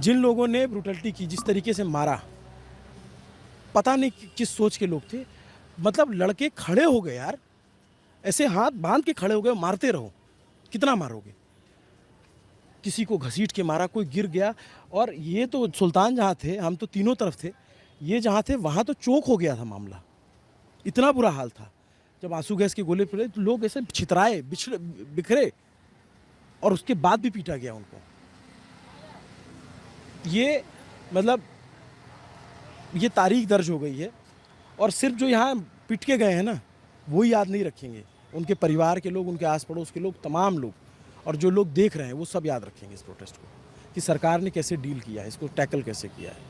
जिन लोगों ने ब्रूटलिटी की, जिस तरीके से मारा, पता नहीं किस सोच के लोग थे। मतलब लड़के खड़े हो गए यार, ऐसे हाथ बांध के खड़े हो गए, मारते रहो, कितना मारोगे। किसी को घसीट के मारा, कोई गिर गया। और ये तो सुल्तान जहाँ थे, हम तो तीनों तरफ थे, ये जहाँ थे वहाँ तो चौक हो गया था मामला, इतना बुरा हाल था। जब आंसू गैस के गोले पड़े तो लोग ऐसे छितराए, बिखरे, और उसके बाद भी पीटा गया उनको। ये मतलब ये तारीख दर्ज हो गई है। और सिर्फ जो यहाँ पिट के गए हैं ना, वो याद नहीं रखेंगे, उनके परिवार के लोग, उनके आस पड़ोस के लोग, तमाम लोग, और जो लोग देख रहे हैं वो सब याद रखेंगे इस प्रोटेस्ट को, कि सरकार ने कैसे डील किया है, इसको टैकल कैसे किया है।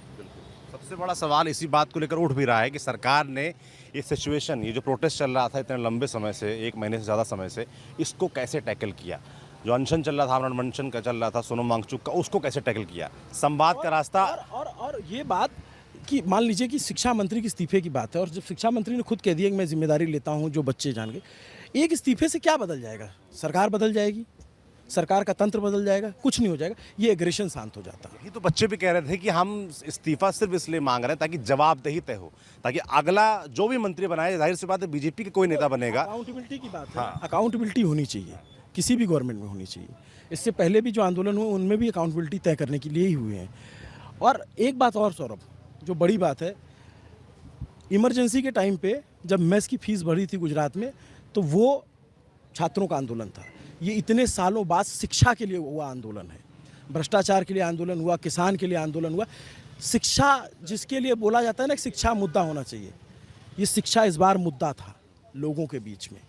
सबसे बड़ा सवाल इसी बात को लेकर उठ भी रहा है कि सरकार ने ये सिचुएशन, ये जो प्रोटेस्ट चल रहा था इतने लंबे समय से, 1 महीने से ज़्यादा समय से, इसको कैसे टैकल किया। जो अनशन चल रहा था, आमरण अनशन का चल रहा था सोनम वांगचुक का, उसको कैसे टैकल किया। संवाद का रास्ता। और ये बात कि मान लीजिए कि शिक्षा मंत्री के इस्तीफे की बात है, और जब शिक्षा मंत्री ने खुद कह दिया कि मैं जिम्मेदारी लेता हूं, जो बच्चे जान गए, एक इस्तीफे से क्या बदल जाएगा। सरकार बदल जाएगी, सरकार का तंत्र बदल जाएगा, कुछ नहीं हो जाएगा, ये एग्रेशन शांत हो जाता है। ये तो बच्चे भी कह रहे थे कि हम इस्तीफा सिर्फ इसलिए मांग रहे हैं ताकि जवाबदेही तय हो, ताकि अगला जो भी मंत्री बनाए, जाहिर सी बात है बीजेपी के कोई नेता बनेगा। अकाउंटेबिलिटी की बात है, अकाउंटेबिलिटी होनी चाहिए, किसी भी गवर्नमेंट में होनी चाहिए। इससे पहले भी जो आंदोलन हुए उनमें भी अकाउंटेबिलिटी तय करने के लिए ही हुए हैं। और एक बात और सौरभ, जो बड़ी बात है, इमरजेंसी के टाइम पे जब मेस की फीस बढ़ी थी गुजरात में, तो वो छात्रों का आंदोलन था। ये इतने सालों बाद शिक्षा के लिए हुआ आंदोलन है, भ्रष्टाचार के लिए आंदोलन हुआ, किसान के लिए आंदोलन हुआ। शिक्षा जिसके लिए बोला जाता है ना कि शिक्षा मुद्दा होना चाहिए, ये शिक्षा इस बार मुद्दा था लोगों के बीच में,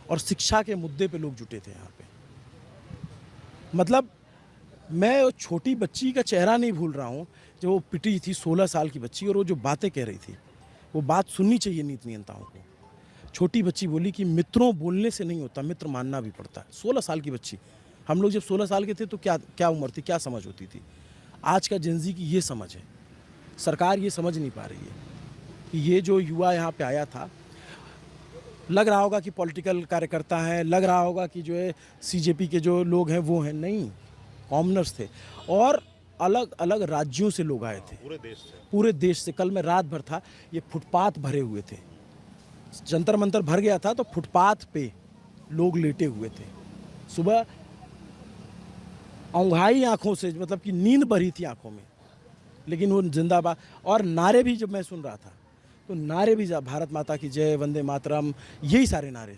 और शिक्षा के मुद्दे पे लोग जुटे थे यहाँ पे। मतलब मैं वो छोटी बच्ची का चेहरा नहीं भूल रहा हूँ, जो वो पिटी थी, 16 साल की बच्ची, और वो जो बातें कह रही थी, वो बात सुननी चाहिए नीति नियंताओं को। छोटी बच्ची बोली कि मित्रों बोलने से नहीं होता, मित्र मानना भी पड़ता है। 16 साल की बच्ची। हम लोग जब 16 साल के थे तो क्या उम्र थी, क्या समझ होती थी। आज का जेनजी की ये समझ है। सरकार ये समझ नहीं पा रही है कि ये जो युवा यहाँ पे आया था, लग रहा होगा कि पॉलिटिकल कार्यकर्ता हैं, लग रहा होगा कि जो है सीजेपी के जो लोग हैं वो हैं, नहीं, कॉमनर्स थे। और अलग अलग राज्यों से लोग आए थे, पूरे देश से। कल मैं रात भर था, ये फुटपाथ भरे हुए थे, जंतर मंतर भर गया था, तो फुटपाथ पे लोग लेटे हुए थे। सुबह औंघाई आंखों से, मतलब कि नींद भरी थी आंखों में, लेकिन वो जिंदाबाद। और नारे भी जब मैं सुन रहा था, तो नारे भी, भारत माता की जय, वंदे मातरम, यही सारे नारे